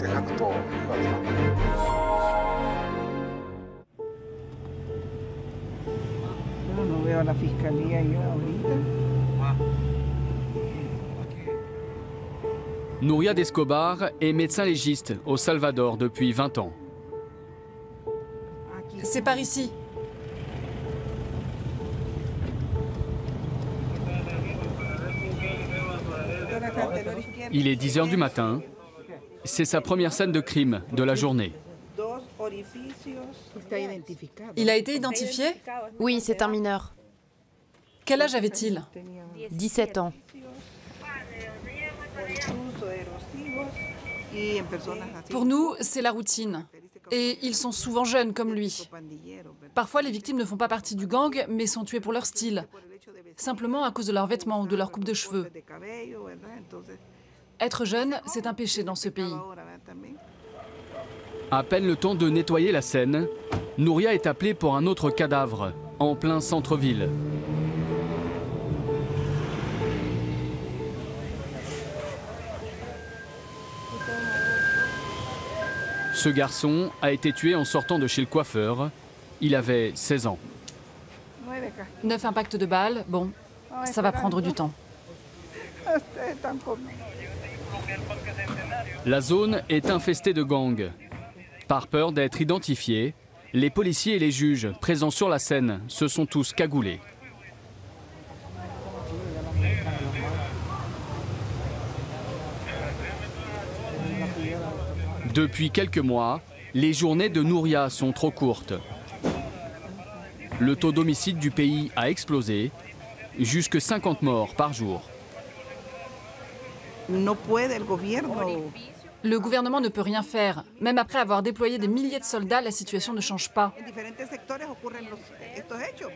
No veo a la fiscalía yo ahorita. Nuria Escobar est médecin légiste au Salvador depuis 20 ans. C'est par ici. Il est 10 h du matin. C'est sa première scène de crime de la journée. Il a été identifié? Oui, c'est un mineur. Quel âge avait-il? 17 ans. Pour nous, c'est la routine. Et ils sont souvent jeunes comme lui. Parfois, les victimes ne font pas partie du gang, mais sont tuées pour leur style. Simplement à cause de leurs vêtements ou de leur coupe de cheveux. Être jeune, c'est un péché dans ce pays. À peine le temps de nettoyer la scène, Nuria est appelée pour un autre cadavre, en plein centre-ville. Ce garçon a été tué en sortant de chez le coiffeur. Il avait 16 ans. 9 impacts de balles, bon, ça va prendre du temps. La zone est infestée de gangs. Par peur d'être identifiés, les policiers et les juges présents sur la scène se sont tous cagoulés. Depuis quelques mois, les journées de Nuria sont trop courtes. Le taux d'homicide du pays a explosé, jusque 50 morts par jour. Le gouvernement ne peut rien faire. Même après avoir déployé des milliers de soldats, la situation ne change pas.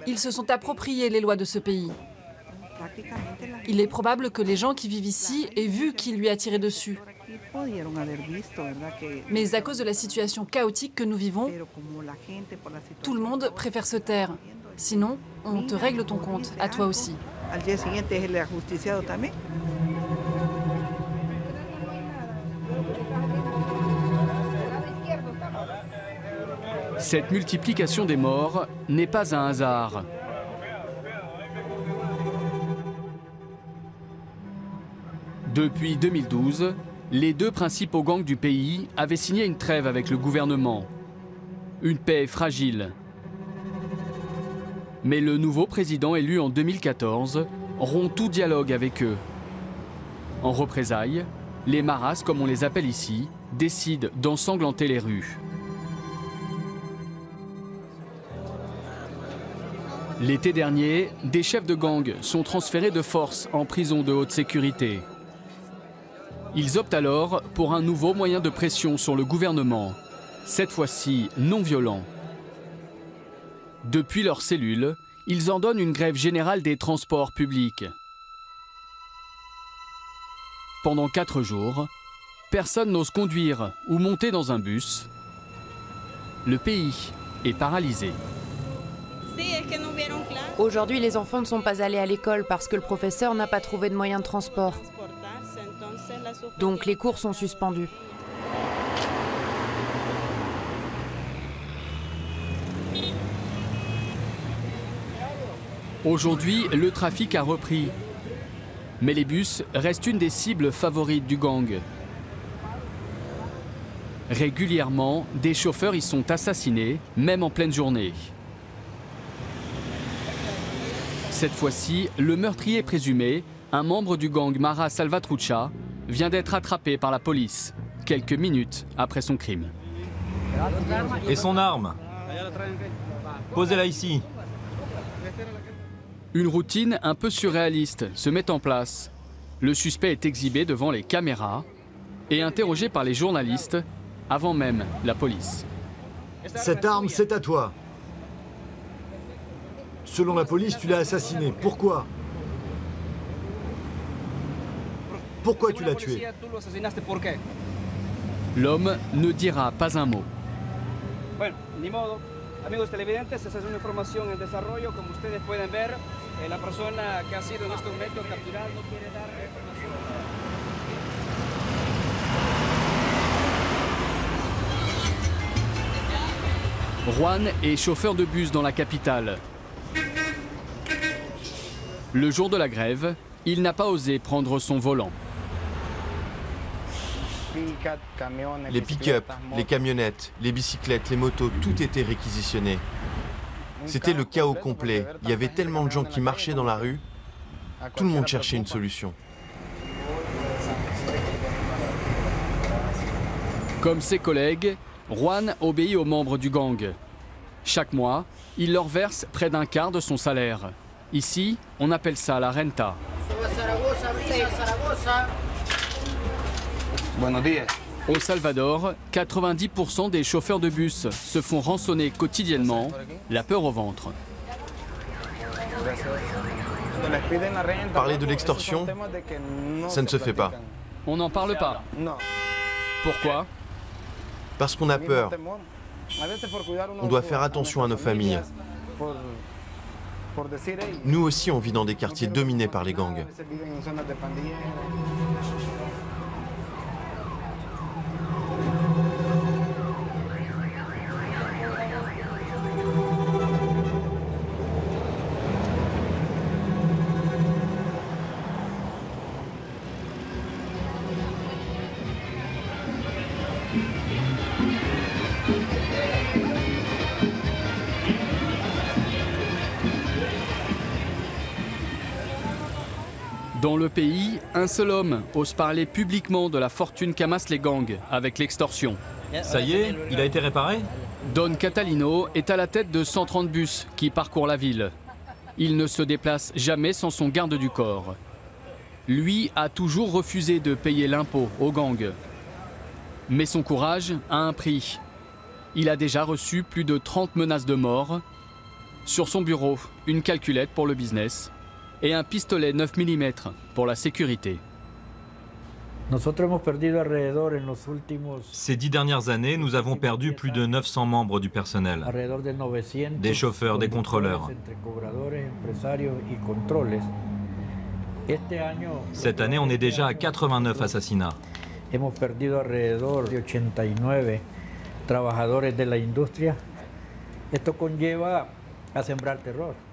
Ils se sont appropriés les lois de ce pays. Il est probable que les gens qui vivent ici aient vu qui lui a tiré dessus. Mais à cause de la situation chaotique que nous vivons, tout le monde préfère se taire. Sinon, on te règle ton compte, à toi aussi. Cette multiplication des morts n'est pas un hasard. Depuis 2012, les deux principaux gangs du pays avaient signé une trêve avec le gouvernement. Une paix fragile. Mais le nouveau président élu en 2014 rompt tout dialogue avec eux. En représailles, les Maras, comme on les appelle ici, décident d'ensanglanter les rues. L'été dernier, des chefs de gang sont transférés de force en prison de haute sécurité. Ils optent alors pour un nouveau moyen de pression sur le gouvernement, cette fois-ci non violent. Depuis leur cellule, ils ordonnent une grève générale des transports publics. Pendant 4 jours, personne n'ose conduire ou monter dans un bus. Le pays est paralysé. Aujourd'hui, les enfants ne sont pas allés à l'école parce que le professeur n'a pas trouvé de moyen de transport. Donc les cours sont suspendus. Aujourd'hui, le trafic a repris. Mais les bus restent une des cibles favorites du gang. Régulièrement, des chauffeurs y sont assassinés, même en pleine journée. Cette fois-ci, le meurtrier présumé, un membre du gang Mara Salvatrucha, vient d'être attrapé par la police, quelques minutes après son crime. Et son arme? Posez-la ici. Une routine un peu surréaliste se met en place. Le suspect est exhibé devant les caméras et interrogé par les journalistes avant même la police. Cette arme, c'est à toi. Selon la police, tu l'as assassiné. Pourquoi? Pourquoi tu l'as tué? L'homme ne dira pas un mot. Amigos televidentes, esta es una información en desarrollo. Como ustedes pueden ver, la persona que ha sido en este momento capturada no quiere dar información. Juan est chauffeur de bus dans la capitale. Le jour de la grève, il n'a pas osé prendre son volant. Les pick-up, les camionnettes, les bicyclettes, les motos, tout était réquisitionné. C'était le chaos complet. Il y avait tellement de gens qui marchaient dans la rue. Tout le monde cherchait une solution. Comme ses collègues, Juan obéit aux membres du gang. Chaque mois, il leur verse près d'un quart de son salaire. Ici, on appelle ça la renta. Au Salvador, 90% des chauffeurs de bus se font rançonner quotidiennement, la peur au ventre. Parler de l'extorsion, ça ne se fait pas. On n'en parle pas. Pourquoi? Parce qu'on a peur. On doit faire attention à nos familles. Nous aussi, on vit dans des quartiers dominés par les gangs. Dans le pays, un seul homme ose parler publiquement de la fortune qu'amassent les gangs avec l'extorsion. Ça y est, il a été réparé? Don Catalino est à la tête de 130 bus qui parcourent la ville. Il ne se déplace jamais sans son garde du corps. Lui a toujours refusé de payer l'impôt aux gangs. Mais son courage a un prix. Il a déjà reçu plus de 30 menaces de mort. Sur son bureau, une calculette pour le business et un pistolet 9 mm pour la sécurité. Ces 10 dernières années, nous avons perdu plus de 900 membres du personnel. Des chauffeurs, des contrôleurs. Cette année, on est déjà à 89 assassinats.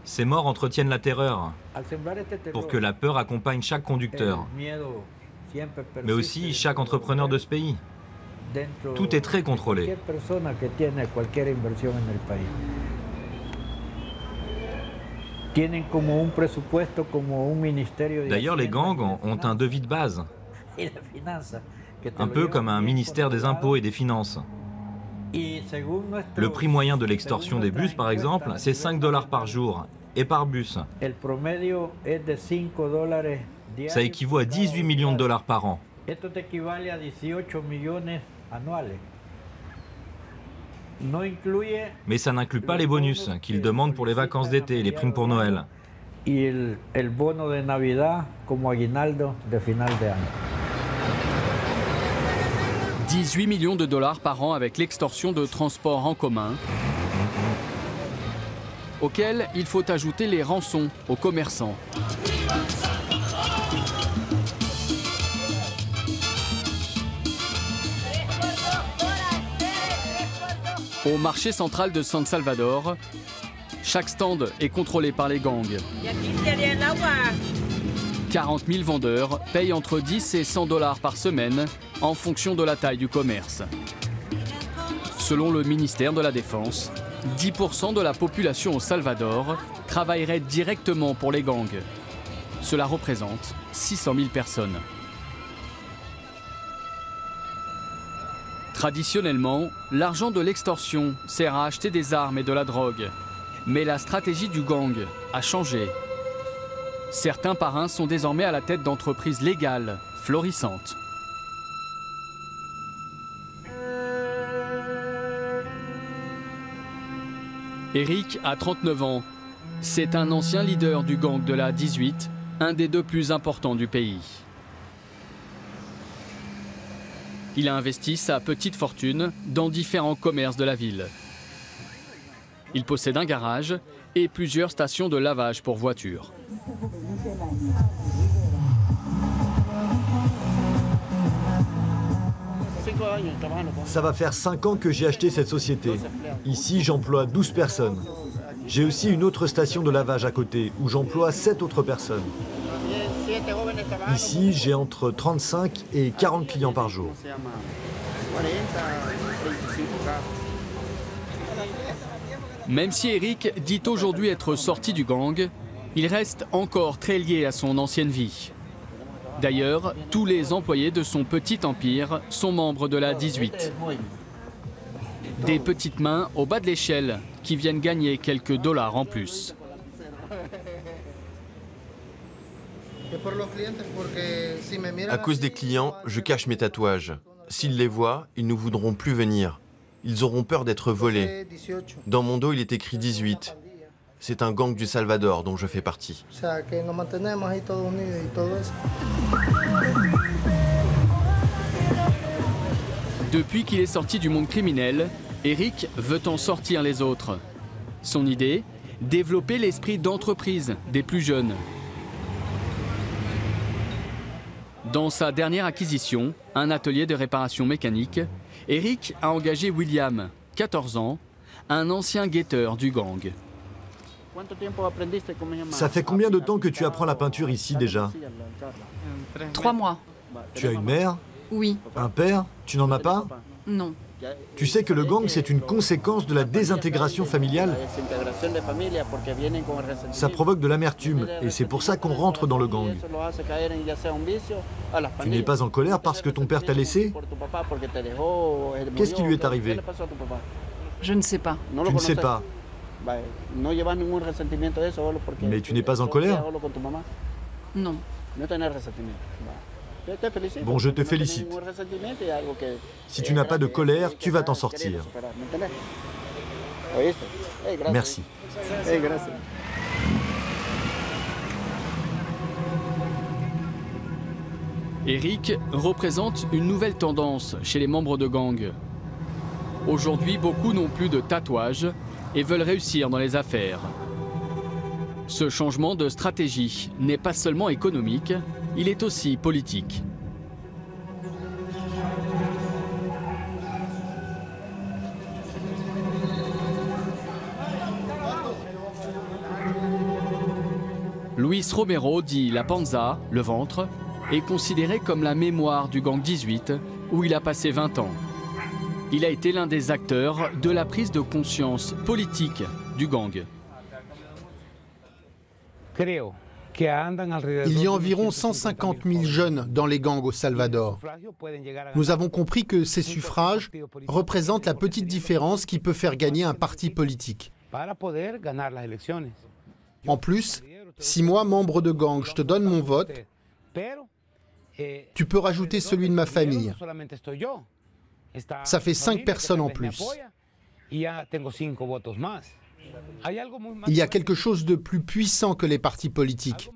Ces morts entretiennent la terreur pour que la peur accompagne chaque conducteur, mais aussi chaque entrepreneur de ce pays. Tout est très contrôlé. D'ailleurs, les gangs ont un devis de base, un peu comme un ministère des impôts et des finances. Le prix moyen de l'extorsion des bus, par exemple, c'est 5 $ par jour et par bus. Ça équivaut à 18 millions de dollars par an. Mais ça n'inclut pas les bonus qu'ils demandent pour les vacances d'été et les primes pour Noël. 18 millions de dollars par an avec l'extorsion de transports en commun, auxquels il faut ajouter les rançons aux commerçants. Au marché central de San Salvador, chaque stand est contrôlé par les gangs. 40 000 vendeurs payent entre 10 et 100 $ par semaine en fonction de la taille du commerce. Selon le ministère de la Défense, 10% de la population au Salvador travaillerait directement pour les gangs. Cela représente 600 000 personnes. Traditionnellement, l'argent de l'extorsion sert à acheter des armes et de la drogue. Mais la stratégie du gang a changé. Certains parrains sont désormais à la tête d'entreprises légales, florissantes. Eric a 39 ans. C'est un ancien leader du gang de la 18, un des deux plus importants du pays. Il a investi sa petite fortune dans différents commerces de la ville. Il possède un garage et plusieurs stations de lavage pour voitures. Ça va faire 5 ans que j'ai acheté cette société. Ici, j'emploie 12 personnes. J'ai aussi une autre station de lavage à côté, où j'emploie 7 autres personnes. Ici, j'ai entre 35 et 40 clients par jour. Même si Eric dit aujourd'hui être sorti du gang, il reste encore très lié à son ancienne vie. D'ailleurs, tous les employés de son petit empire sont membres de la 18. Des petites mains au bas de l'échelle qui viennent gagner quelques dollars en plus. À cause des clients, je cache mes tatouages. S'ils les voient, ils ne voudront plus venir. Ils auront peur d'être volés. Dans mon dos, il est écrit 18. C'est un gang du Salvador dont je fais partie. Depuis qu'il est sorti du monde criminel, Eric veut en sortir les autres. Son idée, développer l'esprit d'entreprise des plus jeunes. Dans sa dernière acquisition, un atelier de réparation mécanique, Eric a engagé William, 14 ans, un ancien guetteur du gang. Ça fait combien de temps que tu apprends la peinture ici déjà? 3 mois. Tu as une mère? Oui. Un père? Tu n'en as pas? Non. Tu sais que le gang, c'est une conséquence de la désintégration familiale? Ça provoque de l'amertume et c'est pour ça qu'on rentre dans le gang. Tu n'es pas en colère parce que ton père t'a laissé? Qu'est-ce qui lui est arrivé? Je ne sais pas. Tu ne sais pas. Mais tu n'es pas en colère? Non. Bon, je te félicite. Si tu n'as pas de colère, tu vas t'en sortir. Merci. Eric représente une nouvelle tendance chez les membres de gang. Aujourd'hui, beaucoup n'ont plus de tatouages et veulent réussir dans les affaires. Ce changement de stratégie n'est pas seulement économique, il est aussi politique. Luis Romero, dit La Panza, le ventre, est considéré comme la mémoire du gang 18, où il a passé 20 ans. Il a été l'un des acteurs de la prise de conscience politique du gang. Il y a environ 150 000 jeunes dans les gangs au Salvador. Nous avons compris que ces suffrages représentent la petite différence qui peut faire gagner un parti politique. En plus, si moi, membre de gang, je te donne mon vote, tu peux rajouter celui de ma famille. Ça fait 5 personnes en plus. Il y a quelque chose de plus puissant que les partis politiques.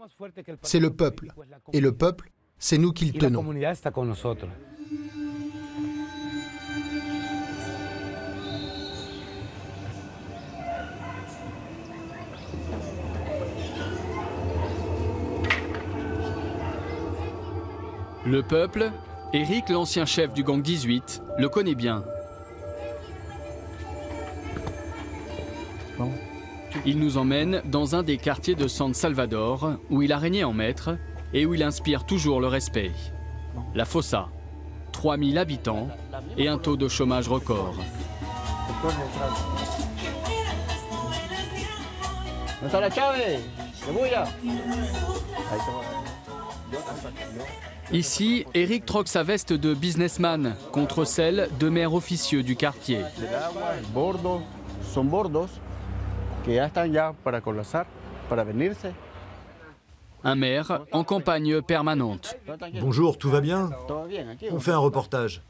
C'est le peuple. Et le peuple, c'est nous qui le tenons. Le peuple, Eric, l'ancien chef du gang 18, le connaît bien. Il nous emmène dans un des quartiers de San Salvador, où il a régné en maître et où il inspire toujours le respect. La Fossa, 3000 habitants et un taux de chômage record. Ici, Eric troque sa veste de businessman contre celle de maire officieux du quartier. Un maire en campagne permanente. Bonjour, tout va bien? On fait un reportage.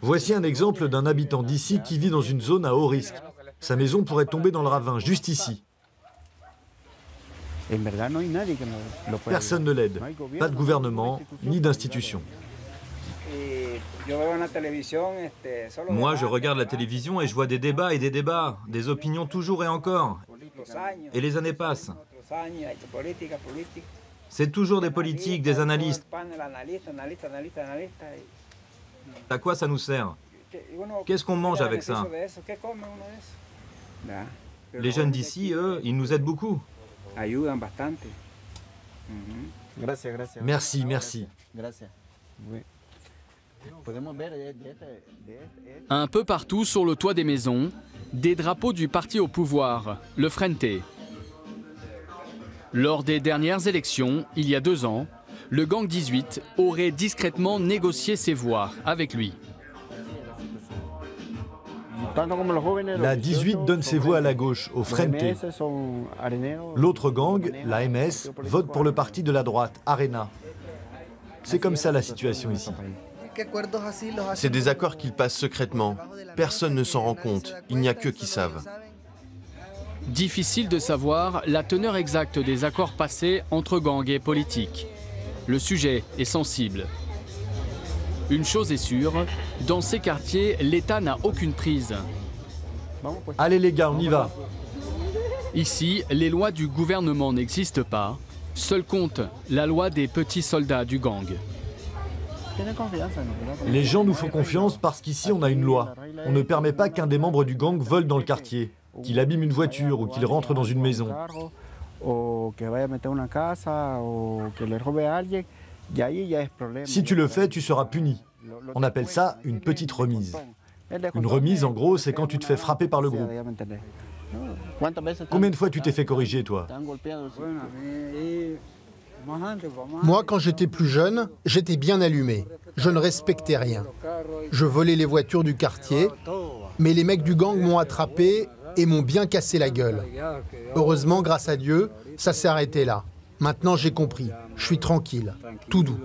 Voici un exemple d'un habitant d'ici qui vit dans une zone à haut risque. Sa maison pourrait tomber dans le ravin, juste ici. Personne ne l'aide. Pas de gouvernement, ni d'institution. Moi, je regarde la télévision et je vois des débats et des opinions toujours et encore. Et les années passent. C'est toujours des politiques, des analystes. À quoi ça nous sert? Qu'est-ce qu'on mange avec ça? Les jeunes d'ici, eux, ils nous aident beaucoup. Merci, merci. Un peu partout sur le toit des maisons, des drapeaux du parti au pouvoir, le Frente. Lors des dernières élections, il y a 2 ans, le gang 18 aurait discrètement négocié ses voix avec lui. La 18 donne ses voix à la gauche, au Frente. L'autre gang, la MS, vote pour le parti de la droite, Arena. C'est comme ça la situation ici. C'est des accords qu'ils passent secrètement. Personne ne s'en rend compte, il n'y a qu'eux qui savent. Difficile de savoir la teneur exacte des accords passés entre gangs et politiques. Le sujet est sensible. Une chose est sûre, dans ces quartiers, l'État n'a aucune prise. Allez les gars, on y va. Ici, les lois du gouvernement n'existent pas. Seule compte la loi des petits soldats du gang. Les gens nous font confiance parce qu'ici on a une loi. On ne permet pas qu'un des membres du gang vole dans le quartier, qu'il abîme une voiture ou qu'il rentre dans une maison. Si tu le fais, tu seras puni. On appelle ça une petite remise. Une remise, en gros, c'est quand tu te fais frapper par le groupe. Combien de fois tu t'es fait corriger, toi? Moi, quand j'étais plus jeune, j'étais bien allumé. Je ne respectais rien. Je volais les voitures du quartier, mais les mecs du gang m'ont attrapé et m'ont bien cassé la gueule. Heureusement, grâce à Dieu, ça s'est arrêté là. Maintenant, j'ai compris. Je suis tranquille, tout doux.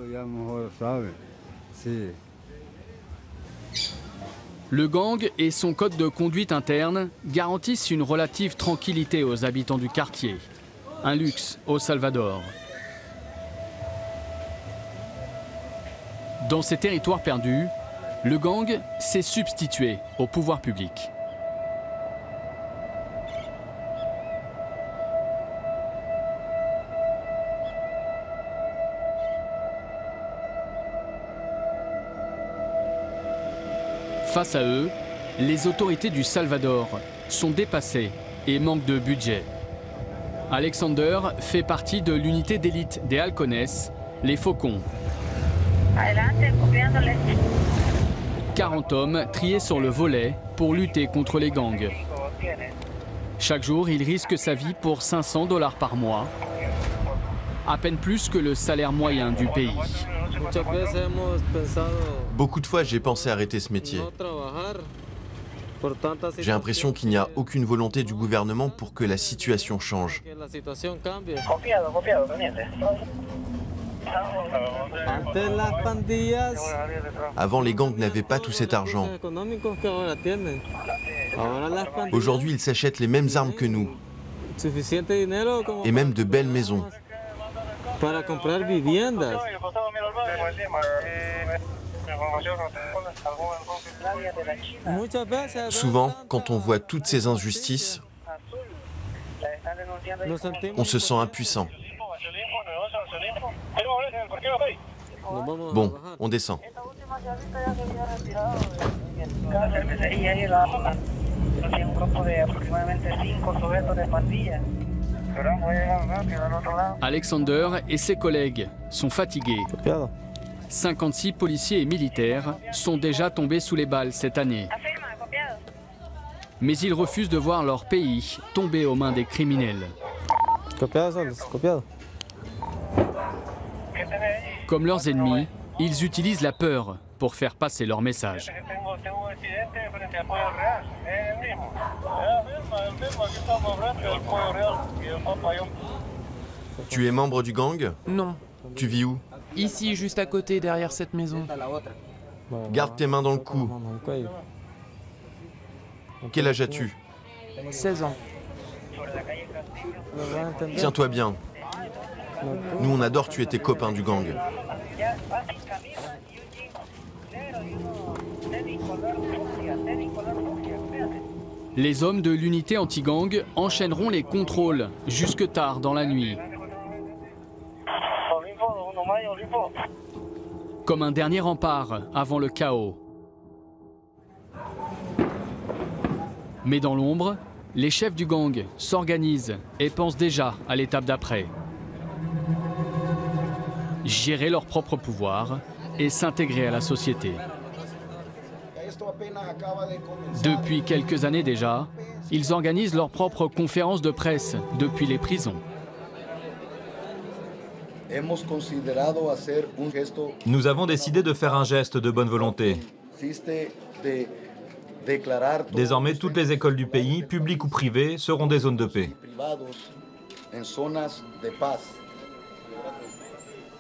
Le gang et son code de conduite interne garantissent une relative tranquillité aux habitants du quartier. Un luxe au Salvador. Dans ces territoires perdus, le gang s'est substitué au pouvoir public. Face à eux, les autorités du Salvador sont dépassées et manquent de budget. Alexander fait partie de l'unité d'élite des Halcones, les Faucons. 40 hommes triés sur le volet pour lutter contre les gangs. Chaque jour, il risque sa vie pour $500 par mois, à peine plus que le salaire moyen du pays. Beaucoup de fois, j'ai pensé arrêter ce métier. J'ai l'impression qu'il n'y a aucune volonté du gouvernement pour que la situation change. Avant, les gangs n'avaient pas tout cet argent. Aujourd'hui, ils s'achètent les mêmes armes que nous. Et même de belles maisons. Souvent, quand on voit toutes ces injustices, on se sent impuissant. Bon, on descend. Alexander et ses collègues sont fatigués. 56 policiers et militaires sont déjà tombés sous les balles cette année. Mais ils refusent de voir leur pays tomber aux mains des criminels. Comme leurs ennemis, ils utilisent la peur pour faire passer leur message. Tu es membre du gang? Non. Tu vis où? Ici, juste à côté, derrière cette maison. Garde tes mains dans le cou. Quel âge as-tu? 16 ans. Tiens-toi bien. Nous, on adore tuer tes copains du gang. Les hommes de l'unité anti-gang enchaîneront les contrôles jusque tard dans la nuit. comme un dernier rempart avant le chaos. Mais dans l'ombre, les chefs du gang s'organisent et pensent déjà à l'étape d'après. Gérer leur propre pouvoir et s'intégrer à la société. Depuis quelques années déjà, ils organisent leurs propres conférences de presse depuis les prisons. Nous avons décidé de faire un geste de bonne volonté. Désormais, toutes les écoles du pays, publiques ou privées, seront des zones de paix.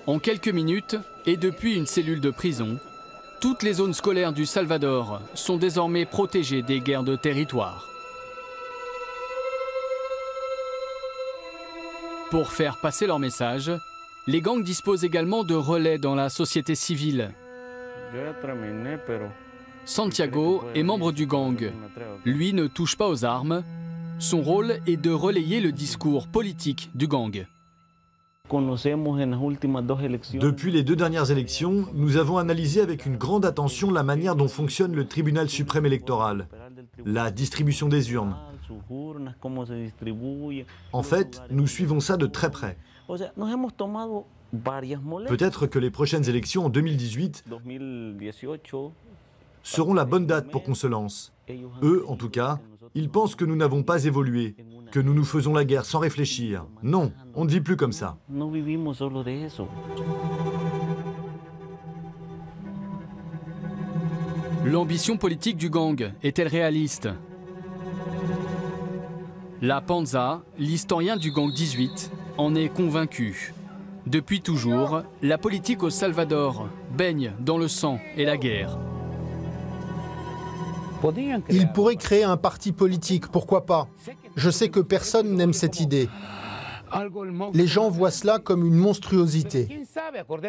En quelques minutes, et depuis une cellule de prison, toutes les zones scolaires du Salvador sont désormais protégées des guerres de territoire. Pour faire passer leur message, les gangs disposent également de relais dans la société civile. Santiago est membre du gang. Lui ne touche pas aux armes. Son rôle est de relayer le discours politique du gang. Depuis les 2 dernières élections, nous avons analysé avec une grande attention la manière dont fonctionne le tribunal suprême électoral, la distribution des urnes. En fait, nous suivons ça de très près. Peut-être que les prochaines élections en 2018 seront la bonne date pour qu'on se lance. Eux, en tout cas, ils pensent que nous n'avons pas évolué, que nous nous faisons la guerre sans réfléchir. Non, on ne vit plus comme ça. L'ambition politique du gang est-elle réaliste? La Panza, l'historien du gang 18, en est convaincu. Depuis toujours, la politique au Salvador baigne dans le sang et la guerre. Ils pourraient créer un parti politique, pourquoi pas? Je sais que personne n'aime cette idée. Les gens voient cela comme une monstruosité.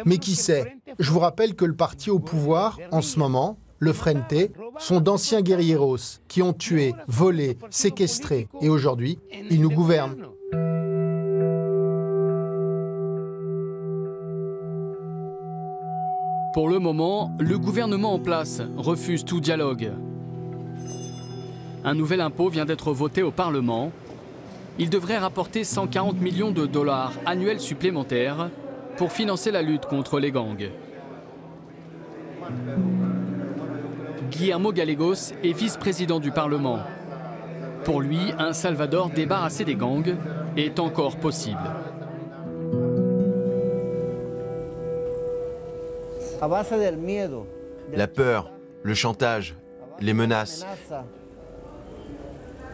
Mais qui sait? Je vous rappelle que le parti au pouvoir, en ce moment, le Frente, sont d'anciens guerrilleros qui ont tué, volé, séquestré. Et aujourd'hui, ils nous gouvernent. Pour le moment, le gouvernement en place refuse tout dialogue. Un nouvel impôt vient d'être voté au Parlement. Il devrait rapporter 140 millions de dollars annuels supplémentaires pour financer la lutte contre les gangs. Guillermo Gallegos est vice-président du Parlement. Pour lui, un Salvador débarrassé des gangs est encore possible. La peur, le chantage, les menaces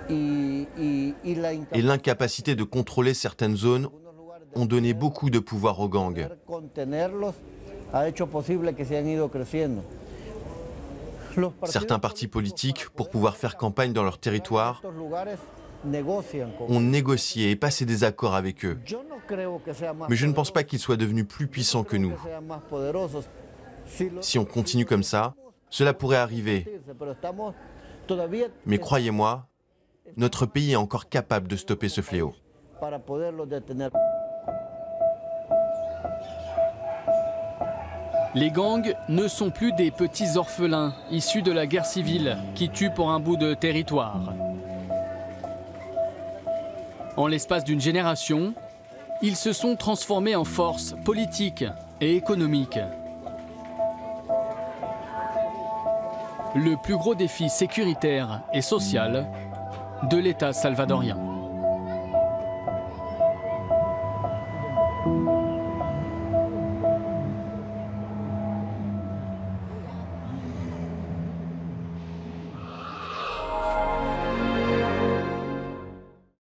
et l'incapacité de contrôler certaines zones ont donné beaucoup de pouvoir aux gangs. Certains partis politiques, pour pouvoir faire campagne dans leur territoire, ont négocié et passé des accords avec eux. Mais je ne pense pas qu'ils soient devenus plus puissants que nous. Si on continue comme ça, cela pourrait arriver. Mais croyez-moi, notre pays est encore capable de stopper ce fléau. Les gangs ne sont plus des petits orphelins issus de la guerre civile qui tuent pour un bout de territoire. En l'espace d'une génération, ils se sont transformés en force politique et économique. Le plus gros défi sécuritaire et social de l'État salvadorien.